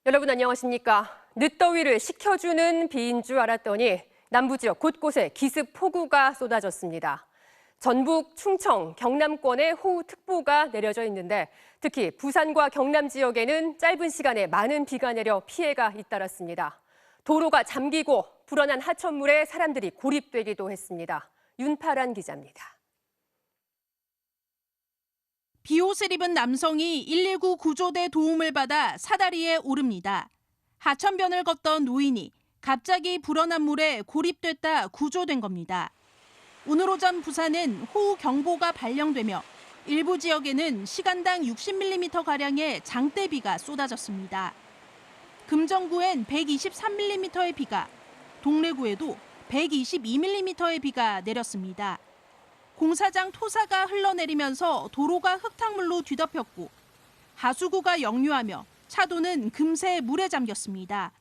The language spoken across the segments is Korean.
여러분 안녕하십니까? 늦더위를 식혀주는 비인 줄 알았더니 남부 지역 곳곳에 기습 폭우가 쏟아졌습니다. 전북, 충청, 경남권에 호우특보가 내려져 있는데 특히 부산과 경남 지역에는 짧은 시간에 많은 비가 내려 피해가 잇따랐습니다. 도로가 잠기고 불어난 하천물에 사람들이 고립되기도 했습니다. 윤파란 기자입니다. 비옷을 입은 남성이 119 구조대 도움을 받아 사다리에 오릅니다. 하천변을 걷던 노인이 갑자기 불어난 물에 고립됐다 구조된 겁니다. 오늘 오전 부산은 호우경보가 발령되며 일부 지역에는 시간당 60mm가량의 장대비가 쏟아졌습니다. 금정구엔 123mm의 비가, 동래구에도 122mm의 비가 내렸습니다. 공사장 토사가 흘러내리면서 도로가 흙탕물로 뒤덮였고 하수구가 역류하며 차도는 금세 물에 잠겼습니다.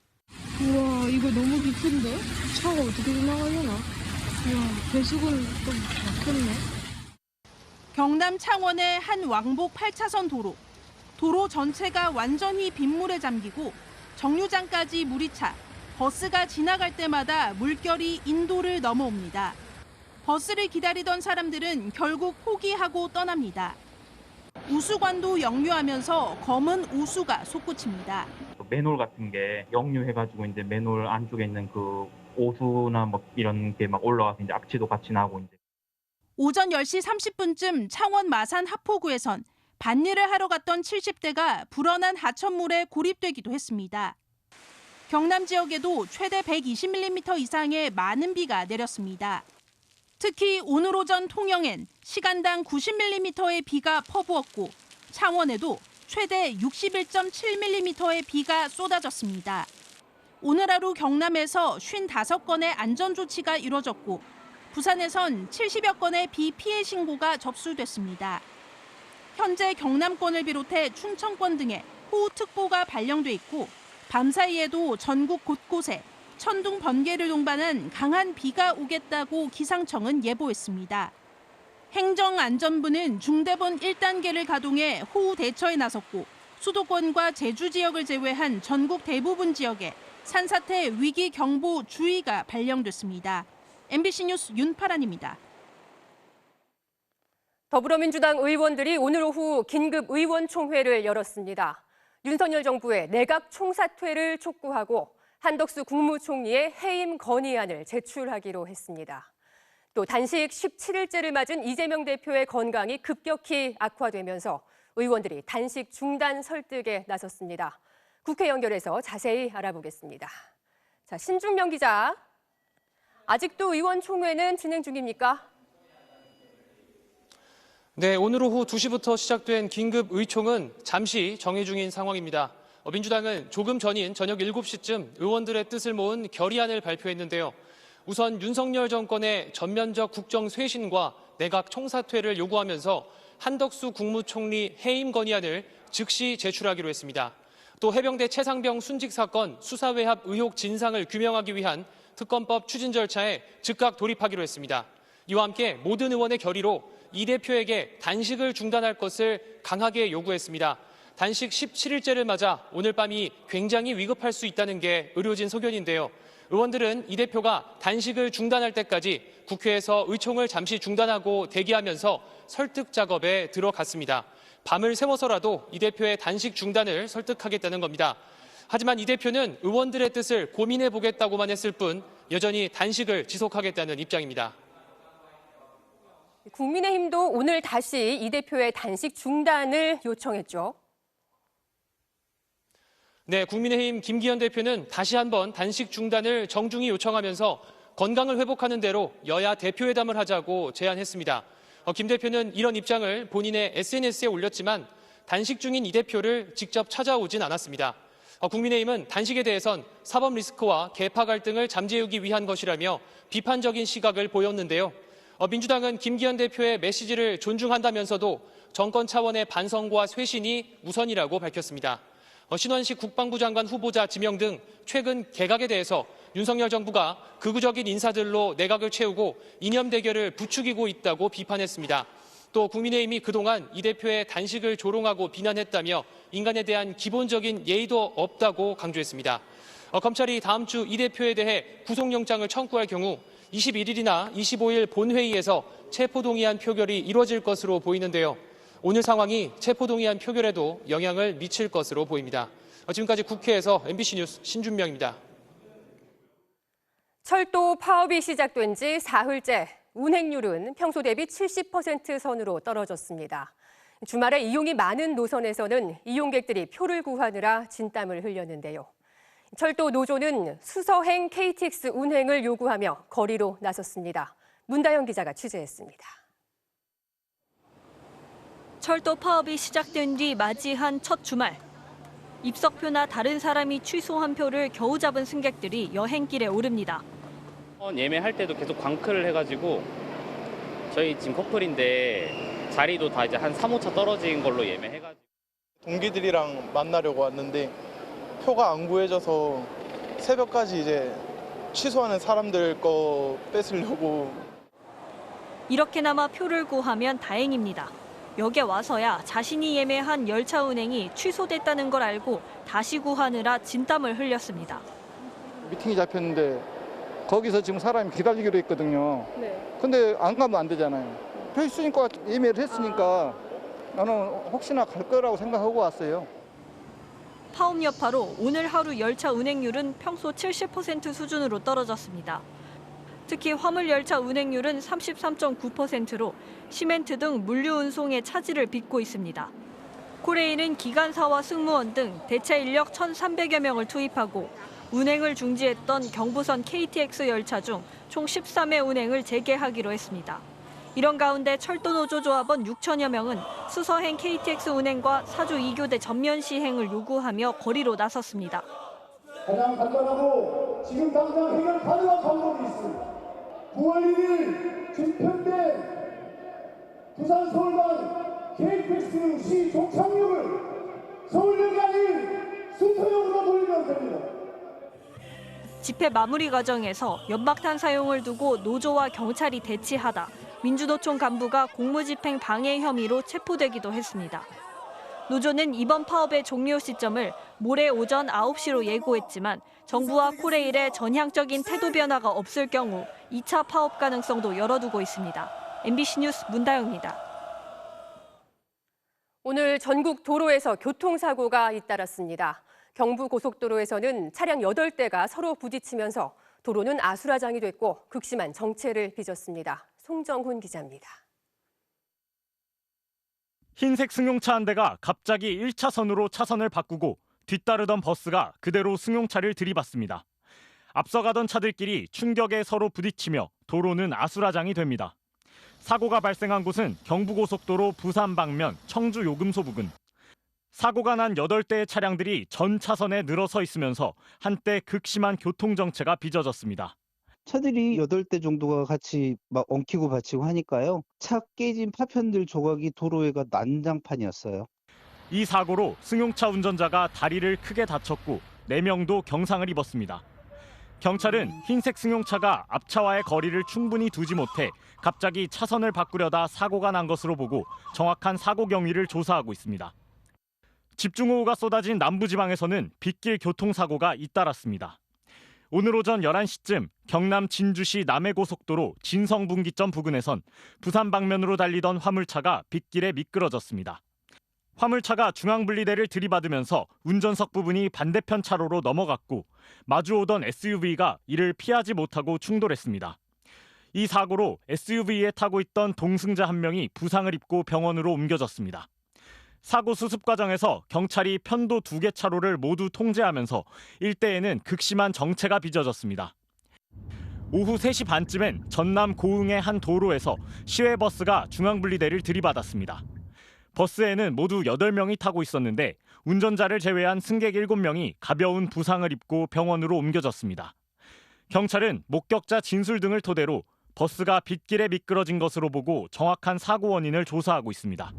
우와, 이거 너무 깊은데? 차가 어떻게 지나가려나? 우와, 배수구는 좀 막혔네. 경남 창원의 한 왕복 8차선 도로 전체가 완전히 빗물에 잠기고 정류장까지 물이 차 버스가 지나갈 때마다 물결이 인도를 넘어옵니다. 버스를 기다리던 사람들은 결국 포기하고 떠납니다. 우수관도 역류하면서 검은 우수가 솟구칩니다. 맨홀 같은 게 역류해가지고 이제 맨홀 안쪽에 있는 그 오수나 뭐 이런 게 막 올라와서 이제 악취도 같이 나고 이제. 오전 10시 30분쯤 창원 마산 하포구에선 밭일을 하러 갔던 70대가 불어난 하천물에 고립되기도 했습니다. 경남 지역에도 최대 120mm 이상의 많은 비가 내렸습니다. 특히 오늘 오전 통영엔 시간당 90mm의 비가 퍼부었고 창원에도 최대 61.7mm의 비가 쏟아졌습니다. 오늘 하루 경남에서 55건의 안전조치가 이뤄졌고 부산에선 70여 건의 비 피해 신고가 접수됐습니다. 현재 경남권을 비롯해 충청권 등에 호우특보가 발령돼 있고 밤사이에도 전국 곳곳에 천둥 번개를 동반한 강한 비가 오겠다고 기상청은 예보했습니다. 행정안전부는 중대본 1단계를 가동해 호우 대처에 나섰고 수도권과 제주 지역을 제외한 전국 대부분 지역에 산사태 위기 경보 주의가 발령됐습니다. MBC 뉴스 윤파란입니다. 더불어민주당 의원들이 오늘 오후 긴급 의원총회를 열었습니다. 윤석열 정부의 내각 총사퇴를 촉구하고 한덕수 국무총리의 해임 건의안을 제출하기로 했습니다. 또 단식 17일째를 맞은 이재명 대표의 건강이 급격히 악화되면서 의원들이 단식 중단 설득에 나섰습니다. 국회 연결해서 자세히 알아보겠습니다. 자, 신중명 기자, 아직도 의원총회는 진행 중입니까? 네, 오늘 오후 2시부터 시작된 긴급 의총은 잠시 정회 중인 상황입니다. 민주당은 조금 전인 저녁 7시쯤 의원들의 뜻을 모은 결의안을 발표했는데요. 우선 윤석열 정권의 전면적 국정 쇄신과 내각 총사퇴를 요구하면서 한덕수 국무총리 해임 건의안을 즉시 제출하기로 했습니다. 또 해병대 최상병 순직 사건 수사외압 의혹 진상을 규명하기 위한 특검법 추진 절차에 즉각 돌입하기로 했습니다. 이와 함께 모든 의원의 결의로 이 대표에게 단식을 중단할 것을 강하게 요구했습니다. 단식 17일째를 맞아 오늘 밤이 굉장히 위급할 수 있다는 게 의료진 소견인데요. 의원들은 이 대표가 단식을 중단할 때까지 국회에서 의총을 잠시 중단하고 대기하면서 설득 작업에 들어갔습니다. 밤을 새워서라도 이 대표의 단식 중단을 설득하겠다는 겁니다. 하지만 이 대표는 의원들의 뜻을 고민해 보겠다고만 했을 뿐 여전히 단식을 지속하겠다는 입장입니다. 국민의힘도 오늘 다시 이 대표의 단식 중단을 요청했죠. 네, 국민의힘 김기현 대표는 다시 한번 단식 중단을 정중히 요청하면서 건강을 회복하는 대로 여야 대표회담을 하자고 제안했습니다. 김 대표는 이런 입장을 본인의 SNS에 올렸지만 단식 중인 이 대표를 직접 찾아오진 않았습니다. 국민의힘은 단식에 대해선 사법 리스크와 계파 갈등을 잠재우기 위한 것이라며 비판적인 시각을 보였는데요. 민주당은 김기현 대표의 메시지를 존중한다면서도 정권 차원의 반성과 쇄신이 우선이라고 밝혔습니다. 신원식 국방부 장관 후보자 지명 등 최근 개각에 대해서 윤석열 정부가 극우적인 인사들로 내각을 채우고 이념 대결을 부추기고 있다고 비판했습니다. 또 국민의힘이 그동안 이 대표의 단식을 조롱하고 비난했다며 인간에 대한 기본적인 예의도 없다고 강조했습니다. 검찰이 다음 주 이 대표에 대해 구속영장을 청구할 경우 21일이나 25일 본회의에서 체포동의안 표결이 이뤄질 것으로 보이는데요. 오늘 상황이 체포동의안 표결에도 영향을 미칠 것으로 보입니다. 지금까지 국회에서 MBC 뉴스 신준명입니다. 철도 파업이 시작된 지 사흘째, 운행률은 평소 대비 70% 선으로 떨어졌습니다. 주말에 이용이 많은 노선에서는 이용객들이 표를 구하느라 진땀을 흘렸는데요. 철도 노조는 수서행 KTX 운행을 요구하며 거리로 나섰습니다. 문다영 기자가 취재했습니다. 철도 파업이 시작된 뒤 맞이한 첫 주말. 입석표나 다른 사람이 취소한 표를 겨우 잡은 승객들이 여행길에 오릅니다. 예매할 때도 계속 광클을 해가지고 저희 지금 커플인데 자리도 다 이제 한 3, 5차 떨어진 걸로 예매해가지고 동기들이랑 만나려고 왔는데 표가 안 구해져서 새벽까지 이제 취소하는 사람들 거 뺏으려고. 이렇게나마 표를 구하면 다행입니다. 역에 와서야 자신이 예매한 열차 운행이 취소됐다는 걸 알고 다시 구하느라 진땀을 흘렸습니다. 미팅이 잡혔는데 거기서 지금 사람이 기다리기로 했거든요. 근데 안 가면 안 되잖아요. 표 있으니까 예매를 했으니까 나는 혹시나 갈 거라고 생각하고 왔어요. 파업 여파로 오늘 하루 열차 운행률은 평소 70% 수준으로 떨어졌습니다. 특히 화물 열차 운행률은 33.9%로 시멘트 등 물류 운송의 차질을 빚고 있습니다. 코레일은 기관사와 승무원 등 대체 인력 1,300여 명을 투입하고 운행을 중지했던 경부선 KTX 열차 중 총 13회 운행을 재개하기로 했습니다. 이런 가운데 철도노조 조합원 6천여 명은 수서행 KTX 운행과 사주 2교대 전면 시행을 요구하며 거리로 나섰습니다. 가장 간단하고 지금 당장 해결 가능한 방법이 있습니다. 9월 1일 증편된 부산 서울간 KTX 시 종착역을 서울역이 아닌 수서역으로 돌리면 됩니다. 집회 마무리 과정에서 연막탄 사용을 두고 노조와 경찰이 대치하다 민주노총 간부가 공무집행 방해 혐의로 체포되기도 했습니다. 노조는 이번 파업의 종료 시점을 모레 오전 9시로 예고했지만 정부와 코레일의 전향적인 태도 변화가 없을 경우 2차 파업 가능성도 열어두고 있습니다. MBC 뉴스 문다영입니다. 오늘 전국 도로에서 교통사고가 잇따랐습니다. 경부고속도로에서는 차량 8대가 서로 부딪히면서 도로는 아수라장이 됐고 극심한 정체를 빚었습니다. 송정훈 기자입니다. 흰색 승용차 한 대가 갑자기 1차선으로 차선을 바꾸고 뒤따르던 버스가 그대로 승용차를 들이받습니다. 앞서가던 차들끼리 충격에 서로 부딪히며 도로는 아수라장이 됩니다. 사고가 발생한 곳은 경부고속도로 부산 방면 청주 요금소 부근. 사고가 난 8대의 차량들이 전 차선에 늘어서 있으면서 한때 극심한 교통정체가 빚어졌습니다. 차들이 8대 정도가 같이 막 엉키고 받치고 하니까요. 차 깨진 파편들 조각이 도로에가 난장판이었어요. 이 사고로 승용차 운전자가 다리를 크게 다쳤고 4명도 경상을 입었습니다. 경찰은 흰색 승용차가 앞차와의 거리를 충분히 두지 못해 갑자기 차선을 바꾸려다 사고가 난 것으로 보고 정확한 사고 경위를 조사하고 있습니다. 집중호우가 쏟아진 남부지방에서는 빗길 교통사고가 잇따랐습니다. 오늘 오전 11시쯤 경남 진주시 남해고속도로 진성분기점 부근에선 부산 방면으로 달리던 화물차가 빗길에 미끄러졌습니다. 화물차가 중앙분리대를 들이받으면서 운전석 부분이 반대편 차로로 넘어갔고 마주오던 SUV가 이를 피하지 못하고 충돌했습니다. 이 사고로 SUV에 타고 있던 동승자 한 명이 부상을 입고 병원으로 옮겨졌습니다. 사고 수습 과정에서 경찰이 편도 2개 차로를 모두 통제하면서 일대에는 극심한 정체가 빚어졌습니다. 오후 3시 반쯤엔 전남 고흥의 한 도로에서 시외버스가 중앙분리대를 들이받았습니다. 버스에는 모두 8명이 타고 있었는데 운전자를 제외한 승객 7명이 가벼운 부상을 입고 병원으로 옮겨졌습니다. 경찰은 목격자 진술 등을 토대로 버스가 빗길에 미끄러진 것으로 보고 정확한 사고 원인을 조사하고 있습니다.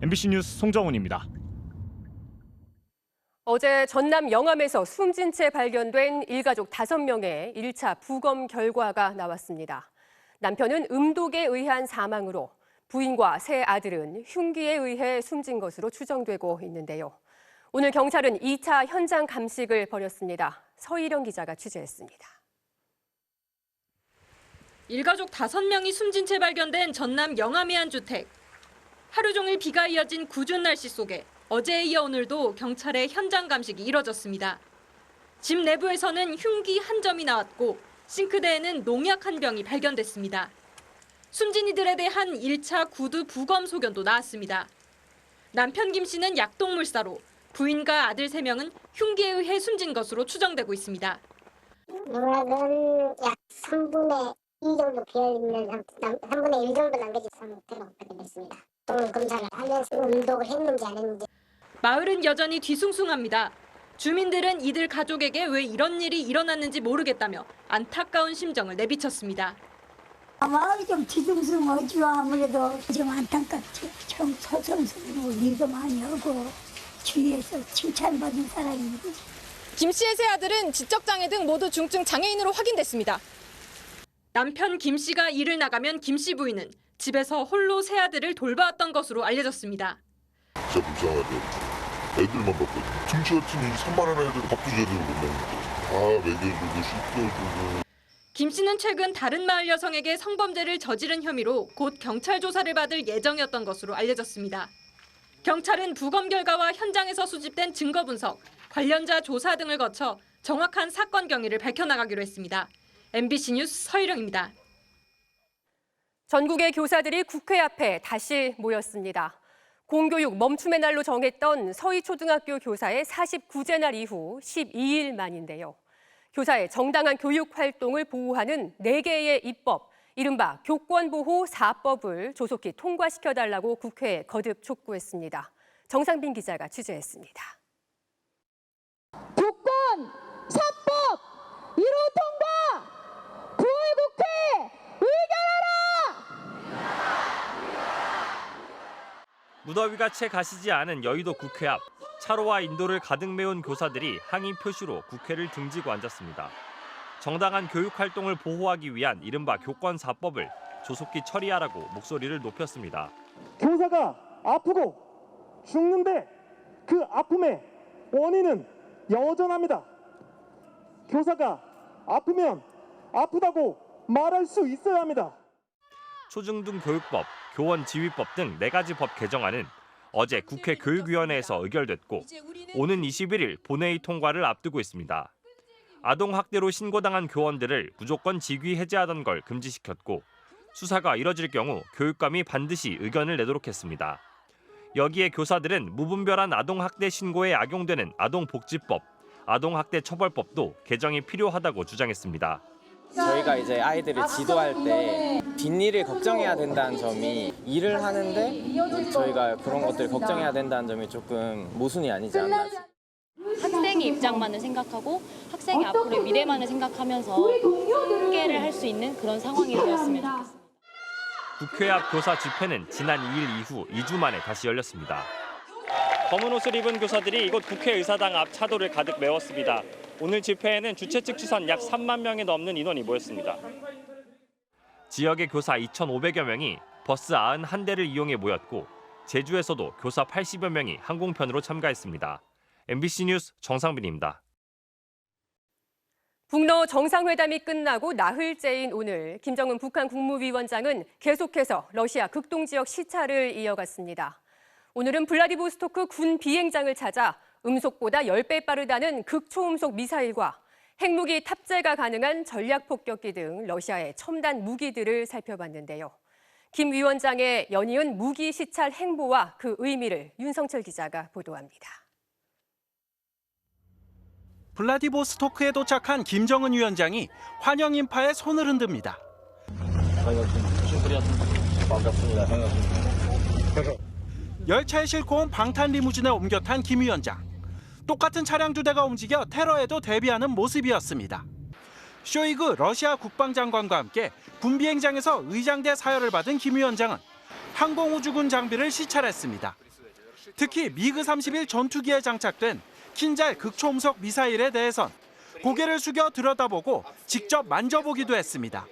MBC 뉴스 송정훈입니다. 어제 전남 영암에서 숨진 채 발견된 일가족 5명의 1차 부검 결과가 나왔습니다. 남편은 음독에 의한 사망으로 부인과 세 아들은 흉기에 의해 숨진 것으로 추정되고 있는데요. 오늘 경찰은 2차 현장 감식을 벌였습니다. 서희령 기자가 취재했습니다. 일가족 5명이 숨진 채 발견된 전남 영암의 한 주택. 하루 종일 비가 이어진 궂은 날씨 속에 어제에 이어 오늘도 경찰의 현장 감식이 이뤄졌습니다. 집 내부에서는 흉기 한 점이 나왔고 싱크대에는 농약 한 병이 발견됐습니다. 숨진 이들에 대한 1차 구두 부검 소견도 나왔습니다. 남편 김 씨는 약동물사로, 부인과 아들 3명은 흉기에 의해 숨진 것으로 추정되고 있습니다. 농약은 약 3분의 2 정도 비어있는 3분의 1 정도 남겨진 상태로 확인됐습니다. 또 검사를 하면서 운동을 했는지 안 했는지. 마을은 여전히 뒤숭숭합니다. 주민들은 이들 가족에게 왜 이런 일이 일어났는지 모르겠다며 안타까운 심정을 내비쳤습니다. 마을이 좀 뒤숭숭하죠. 아무래도 좀 안타깝죠. 좀 소송스러워 일도 많이 하고 주위에서 칭찬받는 사람이고. 김 씨의 세 아들은 지적장애 등 모두 중증 장애인으로 확인됐습니다. 남편 김 씨가 일을 나가면 김 씨 부인은 집에서 홀로 세 아들을 돌봐왔던 것으로 알려졌습니다. 진짜 불쌍하죠. 애들만 봤거든요. 등치 같은 산만한 애들 밥도 제대로 못 먹는데 다 먹여주고 씻겨주고. 김 씨는 최근 다른 마을 여성에게 성범죄를 저지른 혐의로 곧 경찰 조사를 받을 예정이었던 것으로 알려졌습니다. 경찰은 부검 결과와 현장에서 수집된 증거 분석, 관련자 조사 등을 거쳐 정확한 사건 경위를 밝혀나가기로 했습니다. MBC 뉴스 서희령입니다. 전국의 교사들이 국회 앞에 다시 모였습니다. 공교육 멈춤의 날로 정했던 서희초등학교 교사의 49제 날 이후 12일 만인데요. 교사의 정당한 교육 활동을 보호하는 4개의 입법, 이른바 교권보호 4법을 조속히 통과시켜달라고 국회에 거듭 촉구했습니다. 정상빈 기자가 취재했습니다. 교권 4법 1호 통과! 9월 국회 의결하라! 무더위가 채 가시지 않은 여의도 국회 앞, 차로와 인도를 가득 메운 교사들이 항의 표시로 국회를 등지고 앉았습니다. 정당한 교육 활동을 보호하기 위한 이른바 교권 4법을 조속히 처리하라고 목소리를 높였습니다. 교사가 아프고 죽는데 그 아픔의 원인은 여전합니다. 교사가 아프면 아프다고 말할 수 있어야 합니다. 초중등 교육법, 교원 지휘법 등 4가지 법 개정안은 어제 국회 교육위원회에서 의결됐고 오는 21일 본회의 통과를 앞두고 있습니다. 아동학대로 신고당한 교원들을 무조건 직위 해제하던 걸 금지시켰고 수사가 이뤄질 경우 교육감이 반드시 의견을 내도록 했습니다. 여기에 교사들은 무분별한 아동학대 신고에 악용되는 아동복지법, 아동학대 처벌법도 개정이 필요하다고 주장했습니다. 저희가 이제 아이들을 지도할 때 뒷일을 걱정해야 된다는 점이 일을 하는데 저희가 그런 것들을 걱정해야 된다는 점이 조금 모순이 아니지 않나. 학생의 입장만을 생각하고 학생의 앞으로의 미래만을 생각하면서 함께를 할 수 있는 그런 상황이 되었으면 좋겠습니다. 국회 앞 교사 집회는 지난 2일 이후 2주 만에 다시 열렸습니다. 검은 옷을 입은 교사들이 이곳 국회의사당 앞 차도를 가득 메웠습니다. 오늘 집회에는 주최 측 추산 약 3만 명이 넘는 인원이 모였습니다. 지역의 교사 2,500여 명이 버스 91대를 이용해 모였고 제주에서도 교사 80여 명이 항공편으로 참가했습니다. MBC 뉴스 정상빈입니다. 북러 정상회담이 끝나고 나흘째인 오늘 김정은 북한 국무위원장은 계속해서 러시아 극동 지역 시찰을 이어갔습니다. 오늘은 블라디보스토크 군 비행장을 찾아 음속보다 10배 빠르다는 극초음속 미사일과 핵무기 탑재가 가능한 전략폭격기 등 러시아의 첨단 무기들을 살펴봤는데요. 김 위원장의 연이은 무기 시찰 행보와 그 의미를 윤성철 기자가 보도합니다. 블라디보스토크에 도착한 김정은 위원장이 환영 인파에 손을 흔듭니다. 반갑습니다. 열차에 싣고 온 방탄 리무진에 옮겨 탄 김 위원장. 똑같은 차량 두 대가 움직여 테러에도 대비하는 모습이었습니다. 쇼이그 러시아 국방장관과 함께 군비행장에서 의장대 사열을 받은 김 위원장은 항공우주군 장비를 시찰했습니다. 특히 미그 31 전투기에 장착된 킨잘 극초음속 미사일에 대해선 고개를 숙여 들여다보고 직접 만져보기도 했습니다.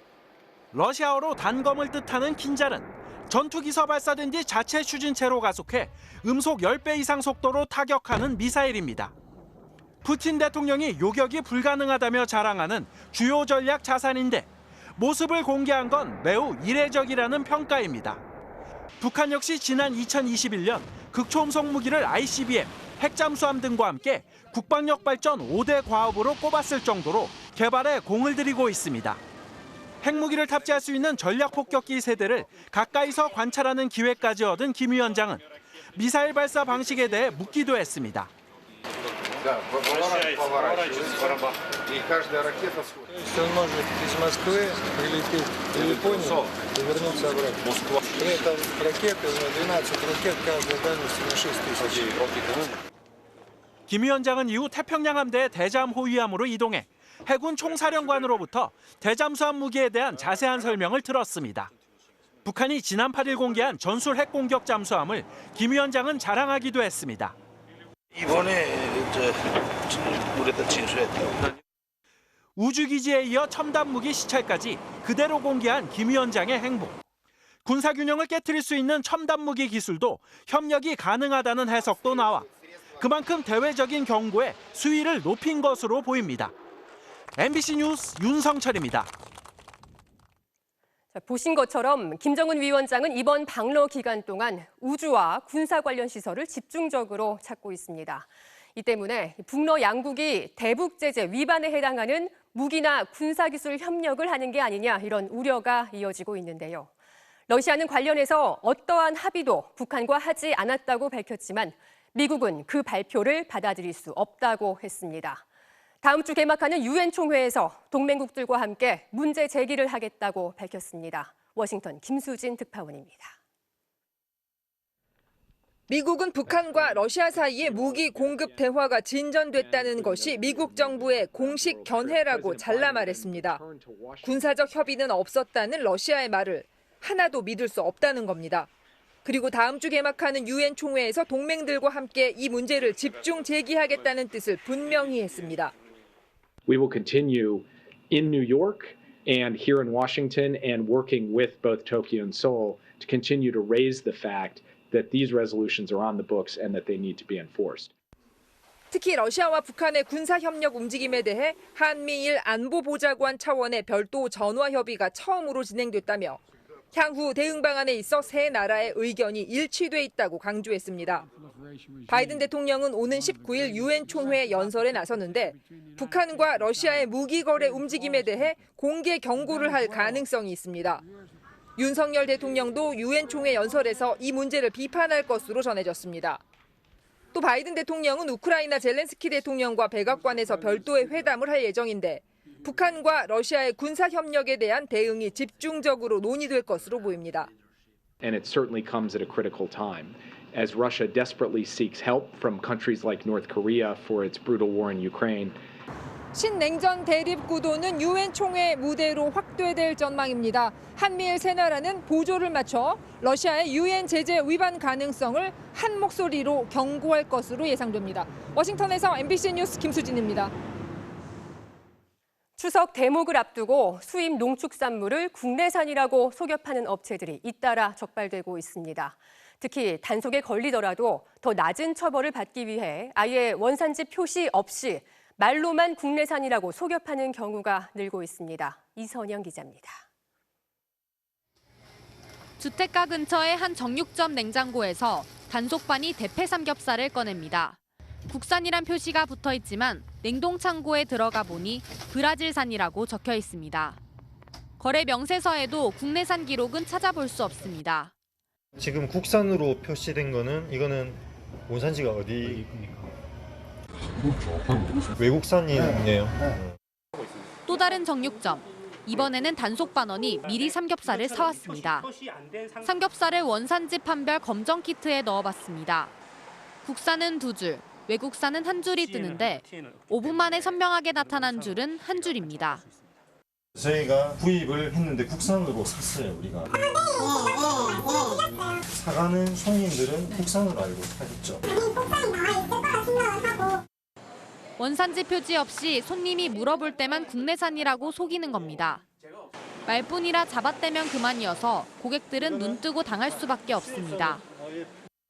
러시아어로 단검을 뜻하는 킨잘은 전투기서 발사된 뒤 자체 추진체로 가속해 음속 10배 이상 속도로 타격하는 미사일입니다. 푸틴 대통령이 요격이 불가능하다며 자랑하는 주요 전략 자산인데 모습을 공개한 건 매우 이례적이라는 평가입니다. 북한 역시 지난 2021년 극초음속 무기를 ICBM, 핵잠수함 등과 함께 국방력 발전 5대 과업으로 꼽았을 정도로 개발에 공을 들이고 있습니다. 핵무기를 탑재할 수 있는 전략폭격기 세대를 가까이서 관찰하는 기회까지 얻은 김 위원장은 미사일 발사 방식에 대해 묻기도 했습니다. 김 위원장은 이후 태평양 함대의 대잠 호위함으로 이동해 해군 총사령관으로부터 대잠수함 무기에 대한 자세한 설명을 들었습니다. 북한이 지난 8일 공개한 전술 핵공격 잠수함을 김 위원장은 자랑하기도 했습니다. 이번에 우리가 진수했다고. 우주기지에 이어 첨단 무기 시찰까지 그대로 공개한 김 위원장의 행보. 군사균형을 깨트릴 수 있는 첨단 무기 기술도 협력이 가능하다는 해석도 나와 그만큼 대외적인 경고에 수위를 높인 것으로 보입니다. MBC 뉴스 윤성철입니다. 보신 것처럼 김정은 위원장은 이번 방러 기간 동안 우주와 군사 관련 시설을 집중적으로 찾고 있습니다. 이 때문에 북러 양국이 대북 제재 위반에 해당하는 무기나 군사기술 협력을 하는 게 아니냐 이런 우려가 이어지고 있는데요. 러시아는 관련해서 어떠한 합의도 북한과 하지 않았다고 밝혔지만 미국은 그 발표를 받아들일 수 없다고 했습니다. 다음 주 개막하는 유엔 총회에서 동맹국들과 함께 문제 제기를 하겠다고 밝혔습니다. 워싱턴 김수진 특파원입니다. 미국은 북한과 러시아 사이에 무기 공급 대화가 진전됐다는 것이 미국 정부의 공식 견해라고 잘라 말했습니다. 군사적 협의는 없었다는 러시아의 말을 하나도 믿을 수 없다는 겁니다. 그리고 다음 주 개막하는 유엔 총회에서 동맹들과 함께 이 문제를 집중 제기하겠다는 뜻을 분명히 했습니다. We will continue in New York and here in Washington and working with both Tokyo and Seoul to continue to raise the fact that these resolutions are on the books and that they need to be enforced. 특히 러시아와 북한의 군사 협력 움직임에 대해 한미일 안보보좌관 차원의 별도 전화 협의가 처음으로 진행됐다며 향후 대응 방안에 있어 세 나라의 의견이 일치돼 있다고 강조했습니다. 바이든 대통령은 오는 19일 유엔 총회 연설에 나서는데 북한과 러시아의 무기 거래 움직임에 대해 공개 경고를 할 가능성이 있습니다. 윤석열 대통령도 유엔 총회 연설에서 이 문제를 비판할 것으로 전해졌습니다. 또 바이든 대통령은 우크라이나 젤렌스키 대통령과 백악관에서 별도의 회담을 할 예정인데 북한과 러시아의 군사 협력에 대한 대응이 집중적으로 논의될 것으로 보입니다. And it certainly comes at a critical time as Russia desperately seeks help from countries like North Korea for its brutal war in Ukraine. 신냉전 대립 구도는 유엔 총회 무대로 확대될 전망입니다. 한미일 세 나라는 보조를 맞춰 러시아의 유엔 제재 위반 가능성을 한 목소리로 경고할 것으로 예상됩니다. 워싱턴에서 MBC 뉴스 김수진입니다. 추석 대목을 앞두고 수입 농축산물을 국내산이라고 속여 파는 업체들이 잇따라 적발되고 있습니다. 특히 단속에 걸리더라도 더 낮은 처벌을 받기 위해 아예 원산지 표시 없이 말로만 국내산이라고 속여 파는 경우가 늘고 있습니다. 이선영 기자입니다. 주택가 근처의 한 정육점 냉장고에서 단속반이 대패 삼겹살을 꺼냅니다. 국산이란 표시가 붙어 있지만 냉동 창고에 들어가 보니 브라질산이라고 적혀 있습니다. 거래 명세서에도 국내산 기록은 찾아볼 수 없습니다. 지금 국산으로 표시된 거는 이거는 원산지가 어디입니까? 외국산이네요. 또 다른 정육점. 이번에는 단속반원이 미리 삼겹살을 사왔습니다. 삼겹살을 원산지 판별 검정 키트에 넣어봤습니다. 국산은 2줄, 외국산은 1줄이 뜨는데 5분 만에 선명하게 나타난 줄은 1줄입니다. 저희가 구입을 했는데 국산으로 샀어요, 우리가. 사가는 손님들은 국산으로 알고 사겠죠. 원산지 표지 없이 손님이 물어볼 때만 국내산이라고 속이는 겁니다. 말뿐이라 잡아떼면 그만이어서 고객들은 눈뜨고 당할 수밖에 없습니다.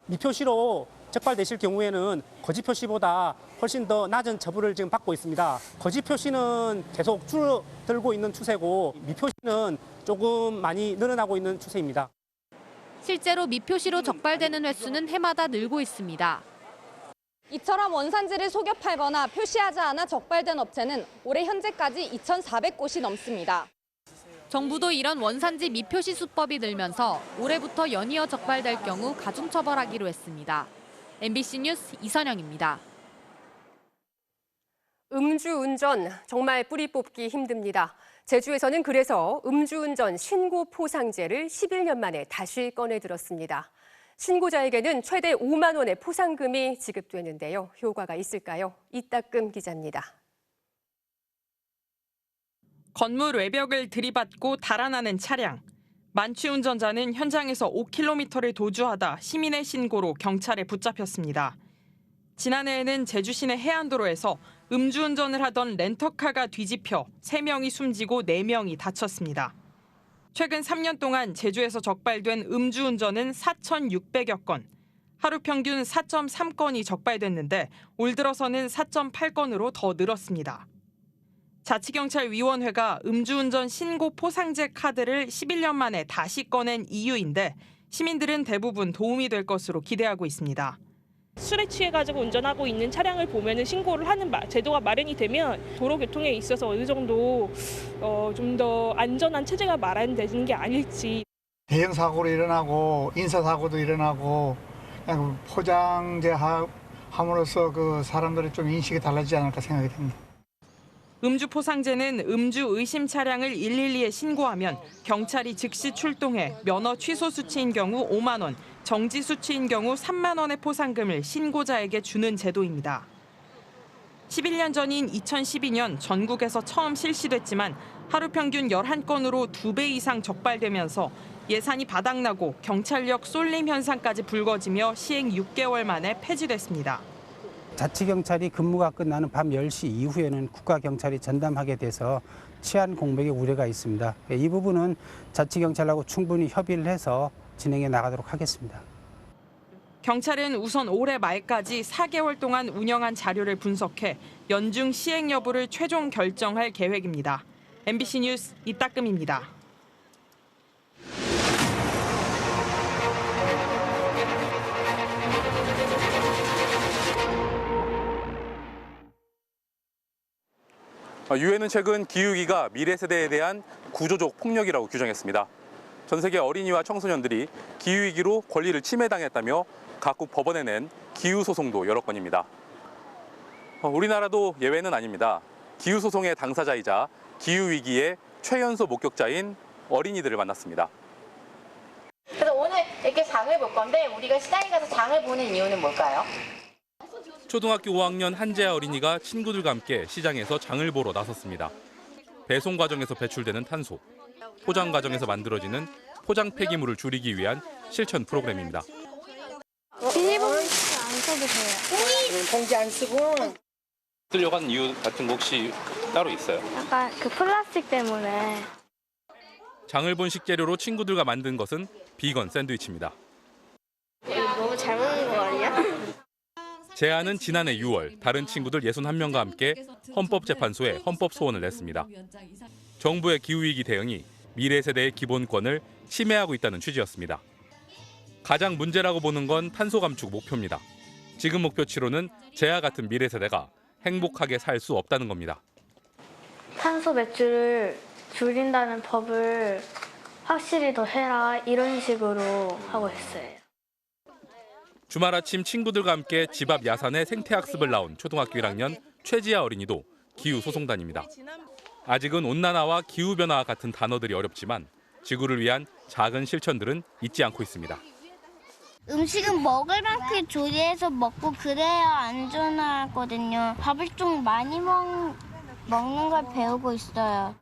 미표시로 적발되실 경우에는 거짓 표시보다 훨씬 더 낮은 처벌을 지금 받고 있습니다. 거짓 표시는 계속 줄어들고 있는 추세고 미표시는 조금 많이 늘어나고 있는 추세입니다. 실제로 미표시로 적발되는 횟수는 해마다 늘고 있습니다. 이처럼 원산지를 속여 팔거나 표시하지 않아 적발된 업체는 올해 현재까지 2,400곳이 넘습니다. 정부도 이런 원산지 미표시 수법이 늘면서 올해부터 연이어 적발될 경우 가중처벌하기로 했습니다. MBC 뉴스 이선영입니다. 음주운전 정말 뿌리 뽑기 힘듭니다. 제주에서는 그래서 음주운전 신고 포상제를 11년 만에 다시 꺼내 들었습니다. 신고자에게는 최대 5만 원의 포상금이 지급되는데요. 효과가 있을까요? 이따금 기자입니다. 건물 외벽을 들이받고 달아나는 차량. 만취 운전자는 현장에서 5km를 도주하다 시민의 신고로 경찰에 붙잡혔습니다. 지난해에는 제주 시내 해안도로에서 음주운전을 하던 렌터카가 뒤집혀 3명이 숨지고 4명이 다쳤습니다. 최근 3년 동안 제주에서 적발된 음주운전은 4,600여 건, 하루 평균 4.3건이 적발됐는데 올 들어서는 4.8건으로 더 늘었습니다. 자치경찰위원회가 음주운전 신고 포상제 카드를 11년 만에 다시 꺼낸 이유인데 시민들은 대부분 도움이 될 것으로 기대하고 있습니다. 술에 취해가지고 운전하고 있는 차량을 보면은 신고를 하는 제도가 마련이 되면 도로 교통에 있어서 어느 정도 좀 더 안전한 체제가 마련되는 게 아닐지. 대형 사고로 일어나고 인사 사고도 일어나고 그냥 포장제 함으로써 그 사람들의 좀 인식이 달라지지 않을까 생각이 됩니다. 음주 포상제는 음주 의심 차량을 112에 신고하면 경찰이 즉시 출동해 면허 취소 수치인 경우 5만 원, 정지 수치인 경우 3만 원의 포상금을 신고자에게 주는 제도입니다. 11년 전인 2012년 전국에서 처음 실시됐지만 하루 평균 11건으로 2배 이상 적발되면서 예산이 바닥나고 경찰력 쏠림 현상까지 불거지며 시행 6개월 만에 폐지됐습니다. 자치경찰이 근무가 끝나는 밤 10시 이후에는 국가경찰이 전담하게 돼서 치안 공백의 우려가 있습니다. 이 부분은 자치경찰하고 충분히 협의를 해서 진행해 나가도록 하겠습니다. 경찰은 우선 올해 말까지 4개월 동안 운영한 자료를 분석해 연중 시행 여부를 최종 결정할 계획입니다. MBC 뉴스 이따금입니다. 유엔은 최근 기후위기가 미래 세대에 대한 구조적 폭력이라고 규정했습니다. 전 세계 어린이와 청소년들이 기후위기로 권리를 침해당했다며 각국 법원에 낸 기후소송도 여러 건입니다. 우리나라도 예외는 아닙니다. 기후소송의 당사자이자 기후위기의 최연소 목격자인 어린이들을 만났습니다. 그래서 오늘 이렇게 장을 볼 건데 우리가 시장에 가서 장을 보는 이유는 뭘까요? 초등학교 5학년 한재아 어린이가 친구들과 함께 시장에서 장을 보러 나섰습니다. 배송 과정에서 배출되는 탄소, 포장 과정에서 만들어지는 포장 폐기물을 줄이기 위한 실천 프로그램입니다. 비닐봉지 안 써도 돼요. 봉지 안 쓰고. 쓰려고 하는 이유 같은 거 혹시 따로 있어요? 약간 그 플라스틱 때문에. 장을 본 식재료로 친구들과 만든 것은 비건 샌드위치입니다. 너무 잘 먹는 거 아니야? 제안은 지난해 6월 다른 친구들 61명과 함께 헌법재판소에 헌법 소원을 냈습니다. 정부의 기후위기 대응이 미래 세대의 기본권을 침해하고 있다는 취지였습니다. 가장 문제라고 보는 건 탄소 감축 목표입니다. 지금 목표치로는 제와 같은 미래 세대가 행복하게 살 수 없다는 겁니다. 탄소 배출을 줄인다는 법을 확실히 더 해라 이런 식으로 하고 있어요. 주말 아침 친구들과 함께 집 앞 야산에 생태학습을 나온 초등학교 1학년 최지아 어린이도 기후소송단입니다. 아직은 온난화와 기후변화와 같은 단어들이 어렵지만 지구를 위한 작은 실천들은 잊지 않고 있습니다. 음식은 먹을 만큼 조리해서 먹고 그래야 안전하거든요. 밥을 좀 많이 먹는 걸 배우고 있어요.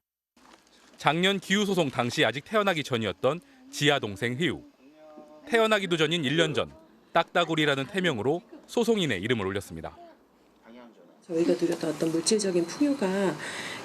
작년 기후소송 당시 아직 태어나기 전이었던 지아 동생 희우. 태어나기도 전인 1년 전 딱따구리라는 태명으로 소송인의 이름을 올렸습니다. 저희가 누렸던 어떤 물질적인 풍요가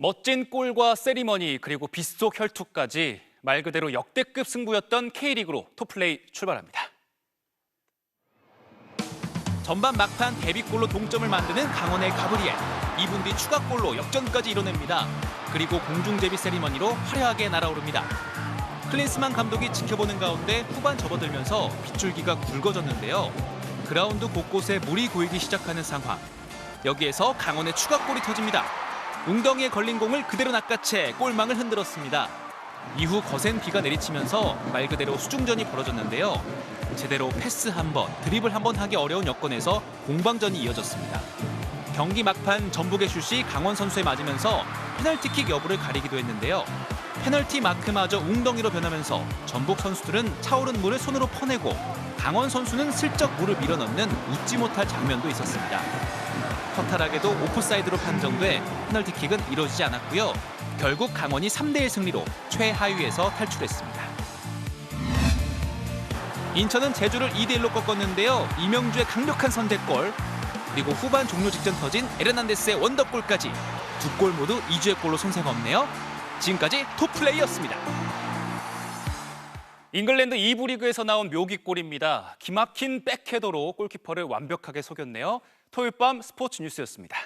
멋진 골과 세리머니 그리고 빗속 혈투까지 말 그대로 역대급 승부였던 K리그로 토플레이 출발합니다. 전반 막판 데뷔골로 동점을 만드는 강원의 가브리엘. 2분 뒤 추가골로 역전까지 이뤄냅니다. 그리고 공중제비 세리머니로 화려하게 날아오릅니다. 클린스만 감독이 지켜보는 가운데 후반 접어들면서 빗줄기가 굵어졌는데요. 그라운드 곳곳에 물이 고이기 시작하는 상황. 여기에서 강원의 추가골이 터집니다. 웅덩이에 걸린 공을 그대로 낚아채 골망을 흔들었습니다. 이후 거센 비가 내리치면서 말 그대로 수중전이 벌어졌는데요. 제대로 패스 한 번, 드리블 한 번 하기 어려운 여건에서 공방전이 이어졌습니다. 경기 막판 전북의 슛이 강원 선수에 맞으면서 페널티킥 여부를 가리기도 했는데요. 페널티 마크마저 웅덩이로 변하면서 전북 선수들은 차오른 물을 손으로 퍼내고 강원 선수는 슬쩍 물을 밀어넣는 웃지 못할 장면도 있었습니다. 허탈하게도 오프사이드로 판정돼 페널티킥은 이루어지지 않았고요. 결국 강원이 3대1 승리로 최하위에서 탈출했습니다. 인천은 제주를 2대1로 꺾었는데요. 이명주의 강력한 선제골, 그리고 후반 종료 직전 터진 에르난데스의 원더골까지 두 골 모두 이주의 골로 손색 없네요. 지금까지 톱플레이였습니다. 잉글랜드 2부 리그에서 나온 묘기골입니다. 기막힌 백헤더로 골키퍼를 완벽하게 속였네요. 토요일 밤 스포츠 뉴스였습니다.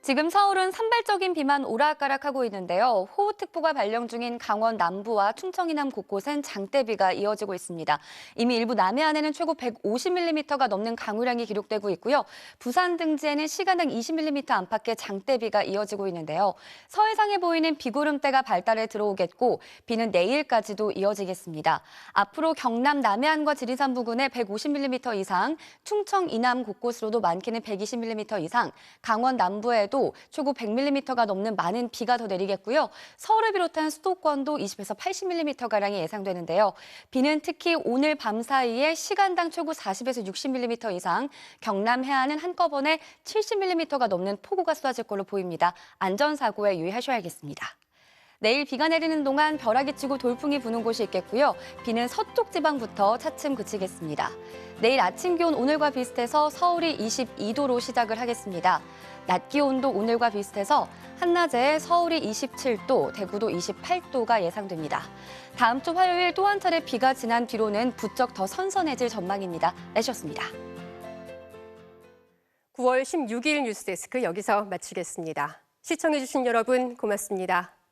지금 서울은 산발적인 비만 오락가락하고 있는데요. 호우특보가 발령 중인 강원 남부와 충청 이남 곳곳엔 장대비가 이어지고 있습니다. 이미 일부 남해안에는 최고 150mm가 넘는 강우량이 기록되고 있고요. 부산 등지에는 시간당 20mm 안팎의 장대비가 이어지고 있는데요. 서해상에 보이는 비구름대가 발달해 들어오겠고 비는 내일까지도 이어지겠습니다. 앞으로 경남 남해안과 지리산 부근에 150mm 이상, 충청 이남 곳곳으로도 많게는 120mm 이상, 강원 남부에도 최고 100mm가 넘는 많은 비가 더 내리겠고요. 서울을 비롯한 수도권도 20에서 80mm가량이 예상되는데요. 비는 특히 오늘 밤 사이에 시간당 최고 40에서 60mm 이상, 경남 해안은 한꺼번에 70mm가 넘는 폭우가 쏟아질 걸로 보입니다. 안전사고에 유의하셔야겠습니다. 내일 비가 내리는 동안 벼락이 치고 돌풍이 부는 곳이 있겠고요. 비는 서쪽 지방부터 차츰 그치겠습니다. 내일 아침 기온 오늘과 비슷해서 서울이 22도로 시작을 하겠습니다. 낮 기온도 오늘과 비슷해서 한낮에 서울이 27도, 대구도 28도가 예상됩니다. 다음 주 화요일 또 한 차례 비가 지난 뒤로는 부쩍 더 선선해질 전망입니다. 날씨였습니다. 9월 16일 뉴스데스크 여기서 마치겠습니다. 시청해주신 여러분 고맙습니다.